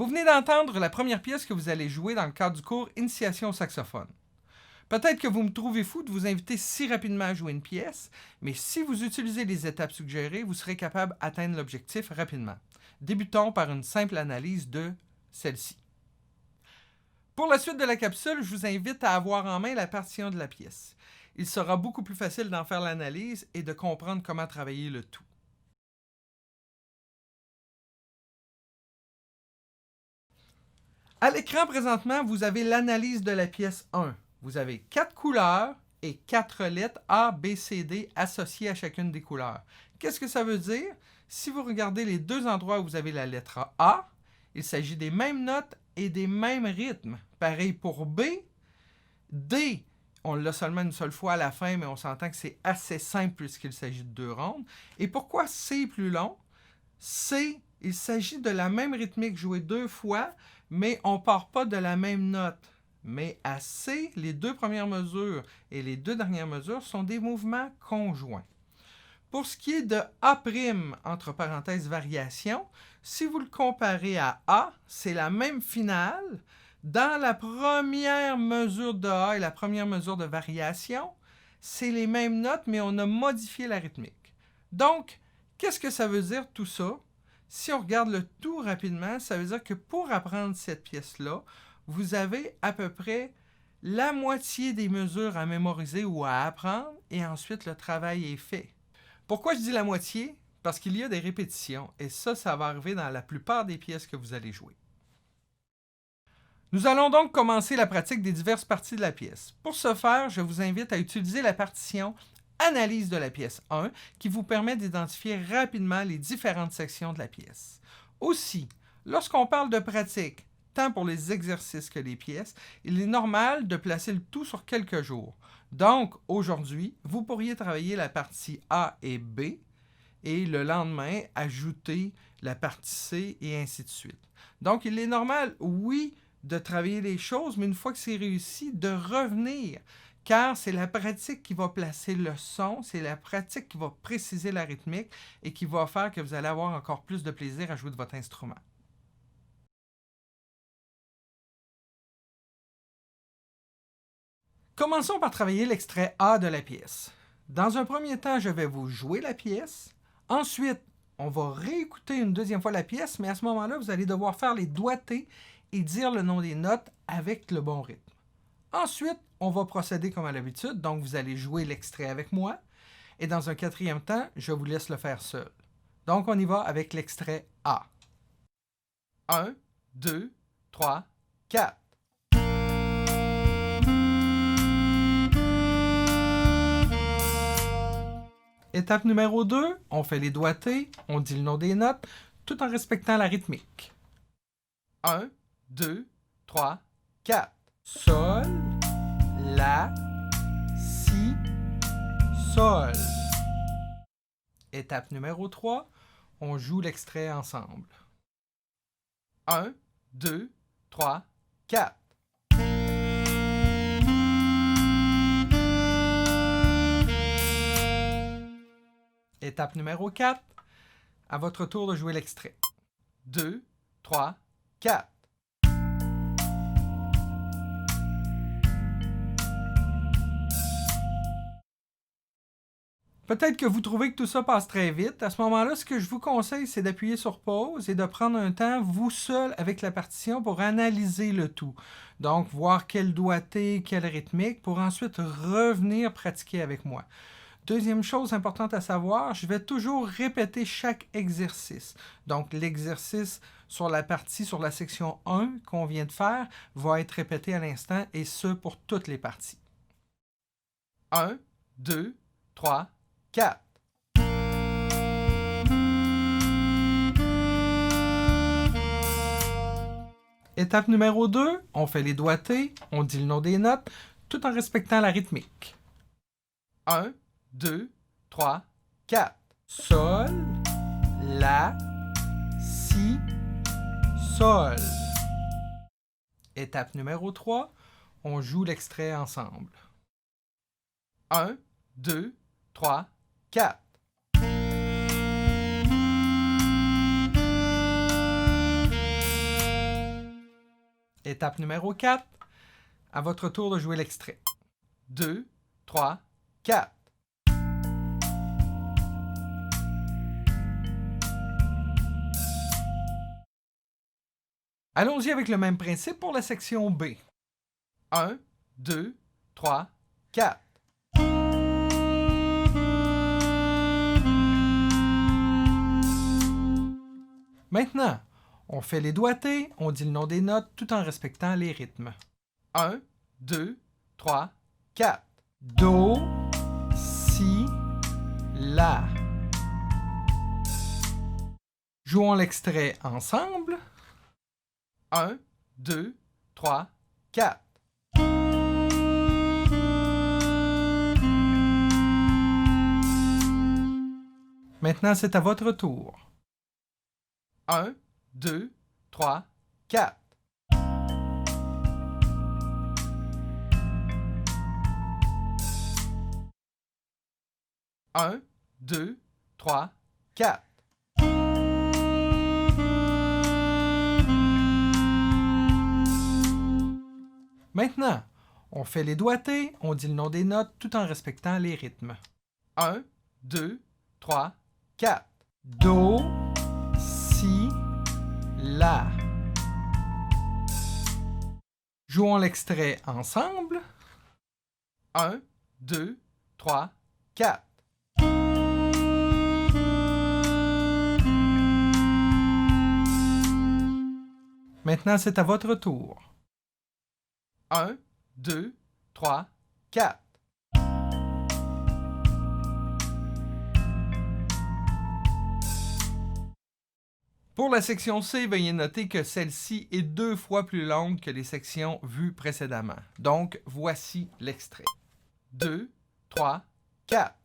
Vous venez d'entendre la première pièce que vous allez jouer dans le cadre du cours Initiation au saxophone. Peut-être que vous me trouvez fou de vous inviter si rapidement à jouer une pièce, mais si vous utilisez les étapes suggérées, vous serez capable d'atteindre l'objectif rapidement. Débutons par une simple analyse de celle-ci. Pour la suite de la capsule, je vous invite à avoir en main la partition de la pièce. Il sera beaucoup plus facile d'en faire l'analyse et de comprendre comment travailler le tout. À l'écran présentement, vous avez l'analyse de la pièce 1. Vous avez 4 couleurs et 4 lettres A, B, C, D associées à chacune des couleurs. Qu'est-ce que ça veut dire? Si vous regardez les deux endroits où vous avez la lettre A, il s'agit des mêmes notes et des mêmes rythmes. Pareil pour B. D, on l'a seulement une seule fois à la fin, mais on s'entend que c'est assez simple puisqu'il s'agit de 2 rondes. Et pourquoi C est plus long? C, il s'agit de la même rythmique jouée 2 fois, mais on ne part pas de la même note. Mais à C, les 2 premières mesures et les 2 dernières mesures sont des mouvements conjoints. Pour ce qui est de A', entre parenthèses variation, si vous le comparez à A, c'est la même finale. Dans la première mesure de A et la première mesure de variation, c'est les mêmes notes, mais on a modifié la rythmique. Donc, qu'est-ce que ça veut dire tout ça? Si on regarde le tout rapidement, ça veut dire que pour apprendre cette pièce-là, vous avez à peu près la moitié des mesures à mémoriser ou à apprendre, et ensuite le travail est fait. Pourquoi je dis la moitié? Parce qu'il y a des répétitions, et ça va arriver dans la plupart des pièces que vous allez jouer. Nous allons donc commencer la pratique des diverses parties de la pièce. Pour ce faire, je vous invite à utiliser la partition Analyse de la pièce 1 qui vous permet d'identifier rapidement les différentes sections de la pièce. Aussi, lorsqu'on parle de pratique, tant pour les exercices que les pièces, il est normal de placer le tout sur quelques jours. Donc, aujourd'hui, vous pourriez travailler la partie A et B et le lendemain, ajouter la partie C et ainsi de suite. Donc, il est normal, oui, de travailler les choses, mais une fois que c'est réussi, de revenir, car c'est la pratique qui va placer le son, c'est la pratique qui va préciser la rythmique et qui va faire que vous allez avoir encore plus de plaisir à jouer de votre instrument. Commençons par travailler l'extrait A de la pièce. Dans un premier temps, je vais vous jouer la pièce. Ensuite, on va réécouter une deuxième fois la pièce, mais à ce moment-là, vous allez devoir faire les doigtés et dire le nom des notes avec le bon rythme. Ensuite, on va procéder comme à l'habitude, donc vous allez jouer l'extrait avec moi, et dans un quatrième temps, je vous laisse le faire seul. Donc on y va avec l'extrait A. 1, 2, 3, 4. Étape numéro 2, on fait les doigtés, on dit le nom des notes, tout en respectant la rythmique. 1, 2, 3, 4. Sol, La, Si, Sol. Étape numéro 3, on joue l'extrait ensemble. 1, 2, 3, 4. Étape numéro 4, à votre tour de jouer l'extrait. 2, 3, 4. Peut-être que vous trouvez que tout ça passe très vite. À ce moment-là, ce que je vous conseille, c'est d'appuyer sur pause et de prendre un temps, vous seul, avec la partition pour analyser le tout. Donc, voir quel doigté, quelle rythmique, pour ensuite revenir pratiquer avec moi. Deuxième chose importante à savoir, je vais toujours répéter chaque exercice. Donc, l'exercice sur la partie, sur la section 1 qu'on vient de faire, va être répété à l'instant, et ce, pour toutes les parties. 1, 2, 3, 4. Étape numéro 2, on fait les doigtés, on dit le nom des notes, tout en respectant la rythmique. 1, 2, 3, 4. Sol, La, Si, Sol. Étape numéro 3, on joue l'extrait ensemble. 1, 2, 3, 4. Étape numéro 4. À votre tour de jouer l'extrait. 2, 3, 4. Allons-y avec le même principe pour la section B. 1, 2, 3, 4. Maintenant, on fait les doigtés, on dit le nom des notes tout en respectant les rythmes. 1, 2, 3, 4. Do, si, la. Jouons l'extrait ensemble. 1, 2, 3, 4. Maintenant, c'est à votre tour. 1, 2, 3, 4. Un, 2, 3, 4. Maintenant, on fait les doigtés, on dit le nom des notes tout en respectant les rythmes. 1, 2, 3, 4. Do, si, la. Jouons l'extrait ensemble. 1, 2, 3, 4. Maintenant, c'est à votre tour. 1, 2, 3, 4. Pour la section C, veuillez noter que celle-ci est 2 fois plus longue que les sections vues précédemment. Donc, voici l'extrait. 2, 3, 4.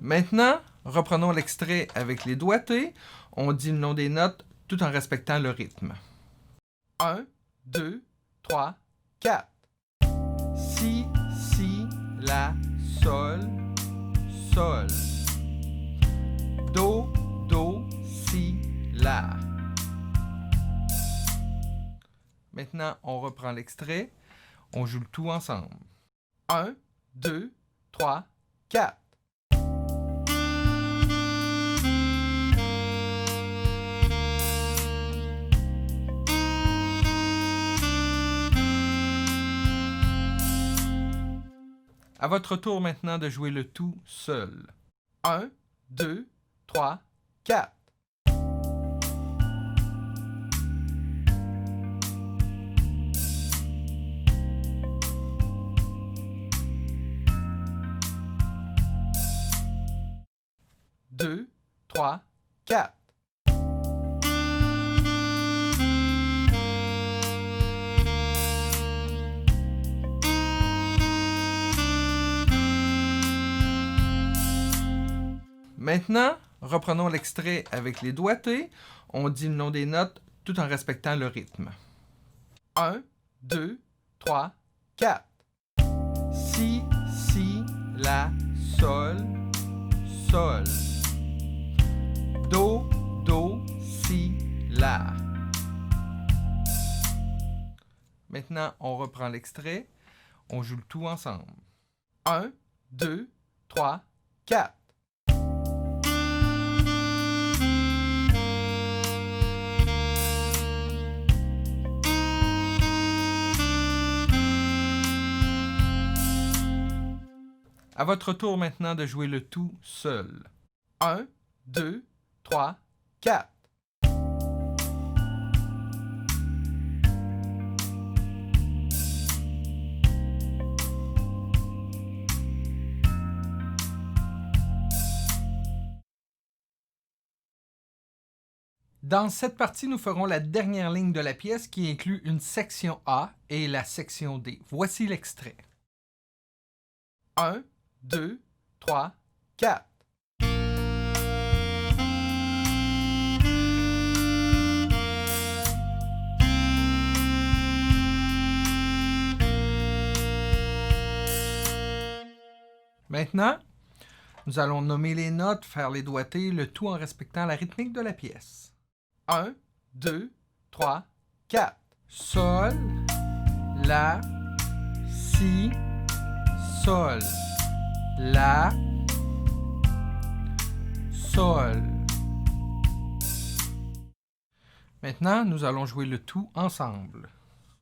Maintenant, reprenons l'extrait avec les doigtés. On dit le nom des notes tout en respectant le rythme. 1, 2, 3, 4. Si, la, sol, sol. Do, si, la. Maintenant, on reprend l'extrait. On joue le tout ensemble. 1, 2, 3, 4. À votre tour maintenant de jouer le tout seul. 1, 2, 3, 4. Deux, 3, 4. Maintenant, reprenons l'extrait avec les doigtés. On dit le nom des notes tout en respectant le rythme. 1, 2, 3, 4. Si, la, sol, sol. Do, si, la. Maintenant, on reprend l'extrait. On joue le tout ensemble. 1, 2, 3, 4. À votre tour maintenant de jouer le tout seul. 1, 2, 3, 4. Dans cette partie, nous ferons la dernière ligne de la pièce qui inclut une section A et la section D. Voici l'extrait. 1, 2, 3, 4. Maintenant, nous allons nommer les notes, faire les doigtés, le tout en respectant la rythmique de la pièce. 1, 2, 3, 4. Sol, La, Si, Sol, La, Sol. Maintenant, nous allons jouer le tout ensemble.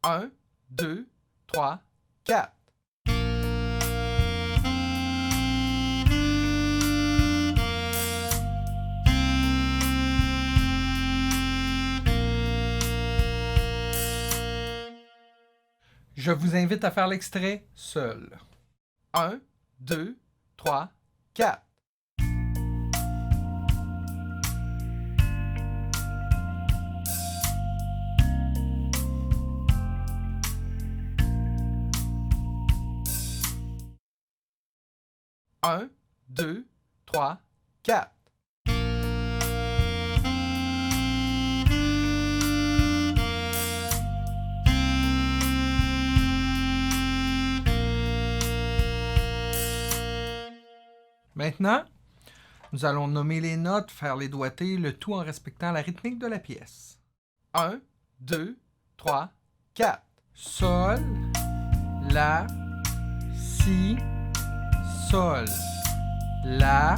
1, 2, 3, 4. Je vous invite à faire l'extrait seul. 1, 2, 3, 4. Un, 2, 3, 4. Maintenant, nous allons nommer les notes, faire les doigtés, le tout en respectant la rythmique de la pièce. 1, 2, 3, 4. Sol, La, Si, Sol, La,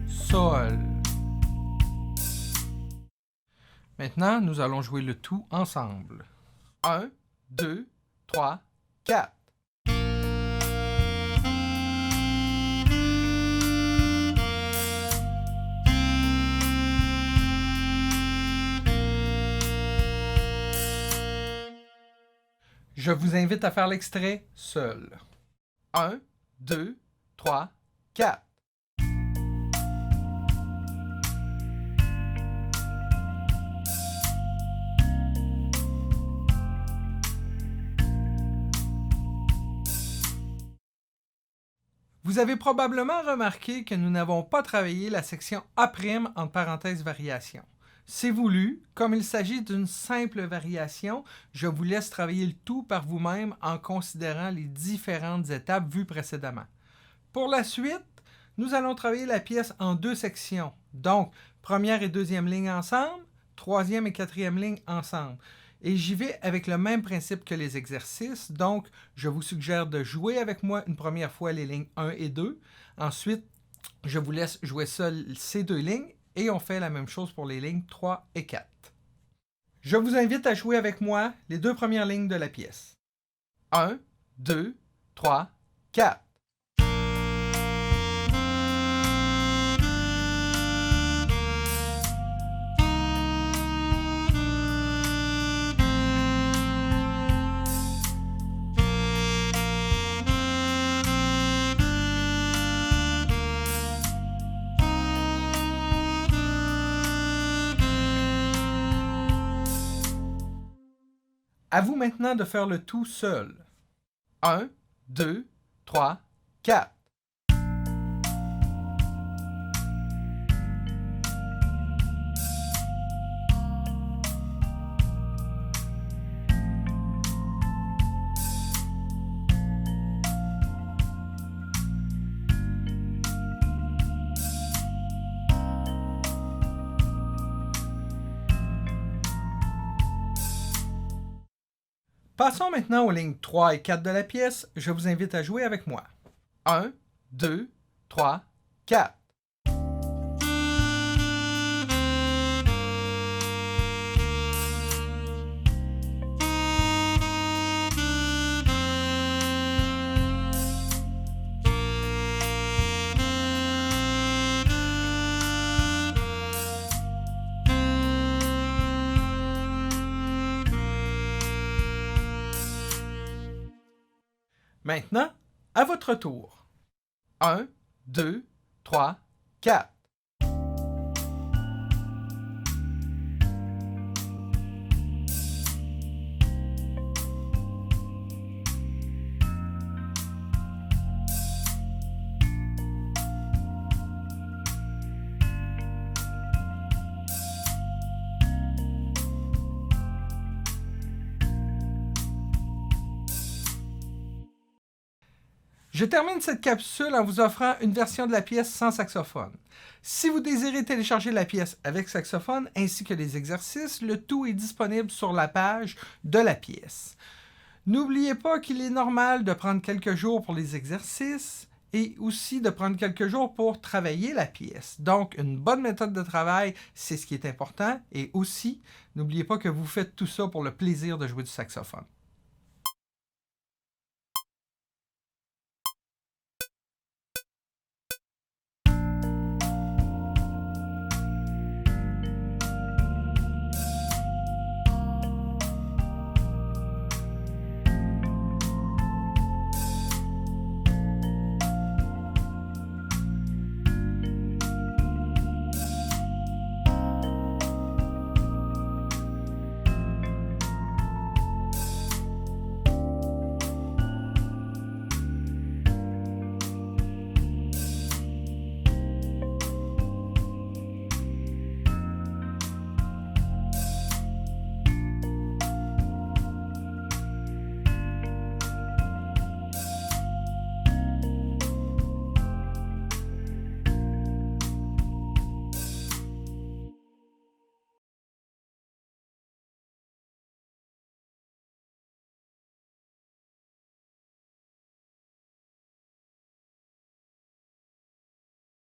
Sol. Maintenant, nous allons jouer le tout ensemble. 1, 2, 3, 4. Je vous invite à faire l'extrait seul. 1, 2, 3, 4. Vous avez probablement remarqué que nous n'avons pas travaillé la section A' entre parenthèses variation. C'est voulu, comme il s'agit d'une simple variation, je vous laisse travailler le tout par vous-même en considérant les différentes étapes vues précédemment. Pour la suite, nous allons travailler la pièce en deux sections, donc première et deuxième ligne ensemble, troisième et quatrième ligne ensemble. Et j'y vais avec le même principe que les exercices, donc je vous suggère de jouer avec moi une première fois les lignes 1 et 2. Ensuite, je vous laisse jouer seul ces deux lignes et on fait la même chose pour les lignes 3 et 4. Je vous invite à jouer avec moi les deux premières lignes de la pièce. 1, 2, 3, 4. À vous maintenant de faire le tout seul. 1, 2, 3, 4. Passons maintenant aux lignes 3 et 4 de la pièce. Je vous invite à jouer avec moi. 1, 2, 3, 4. Maintenant, à votre tour. 1, 2, 3, 4. Je termine cette capsule en vous offrant une version de la pièce sans saxophone. Si vous désirez télécharger la pièce avec saxophone ainsi que les exercices, le tout est disponible sur la page de la pièce. N'oubliez pas qu'il est normal de prendre quelques jours pour les exercices et aussi de prendre quelques jours pour travailler la pièce. Donc, une bonne méthode de travail, c'est ce qui est important. Et aussi, n'oubliez pas que vous faites tout ça pour le plaisir de jouer du saxophone.